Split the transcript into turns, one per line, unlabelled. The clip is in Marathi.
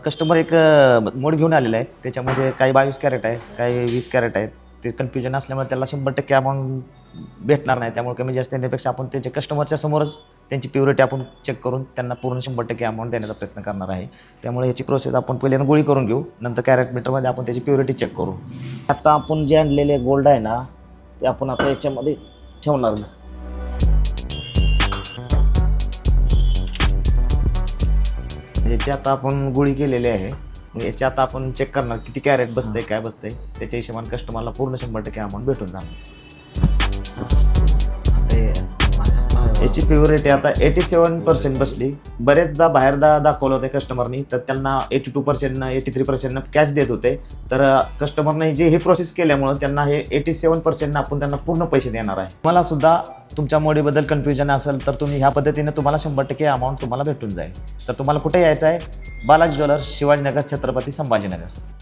कस्टमर एक मोड घेऊन आलेला आहे. त्याच्यामध्ये काही 22 कॅरेट आहे, काही 20 कॅरेट आहेत. ते कन्फ्युजन असल्यामुळे त्याला 100% अमाऊंट भेटणार नाही. त्यामुळे कमी जास्त देण्यापेक्षा आपण त्याच्या कस्टमरच्या समोरच त्यांची प्युरिटी आपण चेक करून त्यांना पूर्ण 100% अमाऊंट देण्याचा प्रयत्न करणार आहे. त्यामुळे ह्याची प्रोसेस आपण पहिल्यांदा गोळी करून घेऊ, नंतर कॅरेट मीटरमध्ये आपण त्याची प्युरिटी चेक करू. आता आपण जे आणलेले गोल्ड आहे ना, ते आपण आता याच्यामध्ये ठेवणार. याची आता आपण गोळी केलेली आहे. याची आता आपण चेक करणार किती कॅरेट बसतंय, काय बसतंय. त्याच्या हिशोबाने कस्टमरला पूर्ण 100% अमाऊंट भेटून जाणार. याची प्युरिटी आता 87% बसली. बरेचदा बाहेरदा दाखवलं होतं कस्टमरनी, तर त्यांना 82%, 83% कॅश देत होते. तर कस्टमरने जे हे प्रोसेस केल्यामुळं त्यांना हे 87% आपण त्यांना पूर्ण पैसे देणार आहे. मला सुद्धा तुमच्या मोडीबद्दल कन्फ्युजन असेल तर तुम्ही ह्या पद्धतीने तुम्हाला 100% अमाऊंट तुम्हाला भेटून जाईल. तर तुम्हाला कुठे यायचं आहे? बालाजी ज्वेलर्स, शिवाजीनगर, छत्रपती संभाजीनगर.